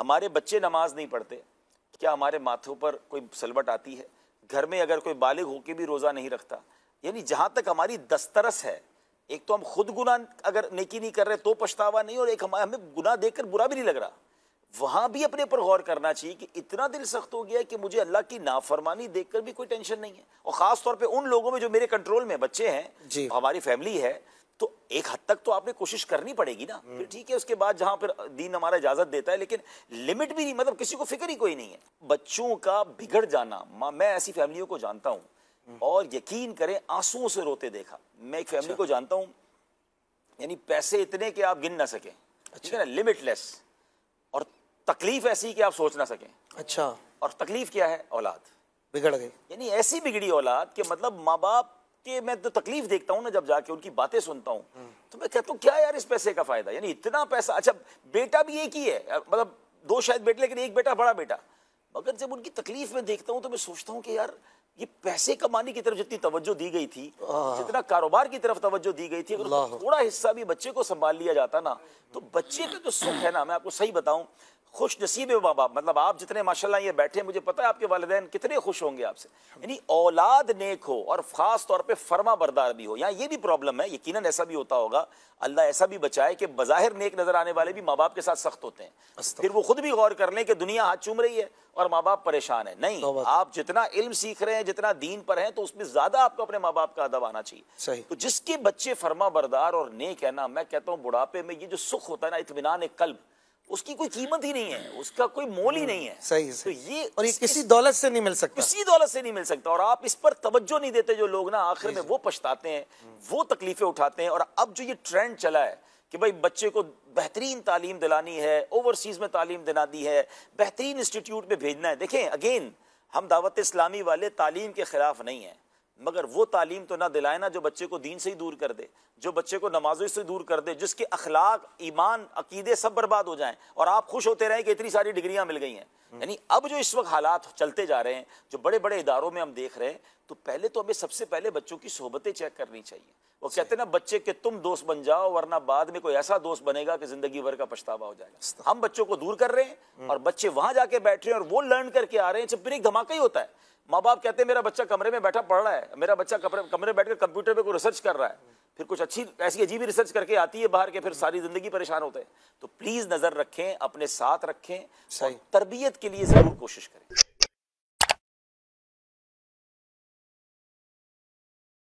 ہمارے بچے نماز نہیں پڑھتے، کیا ہمارے ماتھوں پر کوئی سلوٹ آتی ہے؟ گھر میں اگر کوئی بالغ ہو کے بھی روزہ نہیں رکھتا، یعنی جہاں تک ہماری دسترس ہے، ایک تو ہم خود گناہ اگر نیکی نہیں کر رہے تو پچھتاوا نہیں، اور ایک ہمیں گناہ دیکھ کر برا بھی نہیں لگ رہا، وہاں بھی اپنے پر غور کرنا چاہیے کہ اتنا دل سخت ہو گیا ہے کہ مجھے اللہ کی نافرمانی دیکھ کر بھی کوئی ٹینشن نہیں ہے، اور خاص طور پہ ان لوگوں میں جو میرے کنٹرول میں بچے ہیں، جی ہماری فیملی ہے، تو ایک حد تک تو آپ نے کوشش کرنی پڑے گی نا، پھر ٹھیک ہے اس کے بعد جہاں پھر دین ہمارا اجازت دیتا ہے، لیکن لمٹ بھی نہیں، مطلب کسی کو فکر ہی کوئی نہیں ہے بچوں کا بگڑ جانا۔ میں ایسی فیملیوں کو جانتا ہوں، اور یقین کریں آنسوؤں سے روتے دیکھا۔ میں ایک فیملی کو جانتا ہوں، یعنی پیسے اتنے کہ آپ گن نہ سکیں، ٹھیک ہے نا، لمٹ لیس، اور تکلیف ایسی کہ آپ سوچ نہ سکیں۔ اچھا، اور تکلیف کیا ہے؟ اولاد بگڑ گئی، یعنی ایسی بگڑی اولاد کہ مطلب ماں باپ کہ میں تو تکلیف دیکھتا ہوں نا، جب جا کے ان کی باتیں سنتا ہوں تو میں کہتا ہوں کیا یار اس پیسے کا فائدہ، یعنی اتنا پیسہ، اچھا بیٹا بھی ایک ہی ہے، مطلب دو شاید بیٹے لیکن ایک بیٹا بڑا بیٹا، مگر جب ان کی تکلیف میں دیکھتا ہوں تو میں سوچتا ہوں کہ یار یہ پیسے کمانے کی طرف جتنی توجہ دی گئی تھی، جتنا کاروبار کی طرف توجہ دی گئی تھی، اگر اس کا تھوڑا حصہ بھی بچے کو سنبھال لیا جاتا نا، تو بچے کا جو سکھ ہے نا، میں آپ کو صحیح بتاؤں، خوش نصیب ہے ماں باپ، مطلب آپ جتنے ماشاءاللہ یہ بیٹھے، مجھے پتا ہے آپ کے والدین کتنے خوش ہوں گے آپ سے، یعنی اولاد نیک ہو اور خاص طور پہ فرما بردار بھی ہو۔ یہاں یہ بھی پرابلم ہے، یقیناً ایسا بھی ہوتا ہوگا، اللہ ایسا بھی بچائے کہ بظاہر نیک نظر آنے والے بھی ماں باپ کے ساتھ سخت ہوتے ہیں، پھر وہ خود بھی غور کر لیں کہ دنیا ہاتھ چوم رہی ہے اور ماں باپ پریشان ہے۔ نہیں، آپ جتنا علم سیکھ رہے ہیں، جتنا دین پر ہیں، تو اس میں زیادہ آپ کو اپنے ماں باپ کا ادب آنا چاہیے۔ صحیح۔ تو جس کے بچے فرما بردار اور نیک ہے نا، میں کہتا ہوں بڑھاپے میں یہ جو سکھ ہوتا ہے نا، اطمینان قلب، اس کی کوئی قیمت ہی نہیں ہے، اس کا کوئی مول ہی نہیں ہے۔ صحیح تو یہ اور یہ کسی دولت سے نہیں مل سکتا، کسی دولت سے نہیں مل سکتا، اور آپ اس پر توجہ نہیں دیتے جو لوگ نا، آخر میں وہ پچھتاتے ہیں، وہ تکلیفیں اٹھاتے ہیں۔ اور اب جو یہ ٹرینڈ چلا ہے کہ بھائی بچے کو بہترین تعلیم دلانی ہے، اوورسیز میں تعلیم دلانی ہے، بہترین انسٹیٹیوٹ میں بھیجنا ہے، دیکھیں اگین ہم دعوت اسلامی والے تعلیم کے خلاف نہیں ہیں، مگر وہ تعلیم تو نہ دلائے نا جو بچے کو دین سے ہی دور کر دے، جو بچے کو نمازوں سے دور کر دے، جس کے اخلاق، ایمان، عقیدے سب برباد ہو جائیں، اور آپ خوش ہوتے رہیں کہ اتنی ساری ڈگریاں مل گئی ہیں۔ یعنی اب جو اس وقت حالات چلتے جا رہے ہیں، جو بڑے بڑے اداروں میں ہم دیکھ رہے ہیں، تو پہلے تو ہمیں سب سے پہلے بچوں کی صحبتیں چیک کرنی چاہیے۔ وہ کہتے ہیں نا بچے کہ تم دوست بن جاؤ، ورنہ بعد میں کوئی ایسا دوست بنے گا کہ زندگی بھر کا پچھتاوا ہو جائے گا۔ ہم بچوں کو دور کر رہے ہیں، اور بچے وہاں جا کے بیٹھ رہے ہیں اور وہ لرن کر کے آ رہے ہیں، جب پھر ایک دھماکہ ہی ہوتا ہے۔ ماں باپ کہتے ہیں میرا بچہ کمرے میں بیٹھا پڑھ رہا ہے، میرا بچہ کمرے میں بیٹھ کر کمپیوٹر پہ کوئی ریسرچ کر رہا ہے، پھر کچھ اچھی ایسی عجیب ریسرچ کر کے آتی ہے باہر کے، پھر ساری زندگی پریشان ہوتے ہیں۔ تو پلیز نظر رکھیں، اپنے ساتھ رکھیں، اور تربیت کے لیے ضرور کوشش کریں۔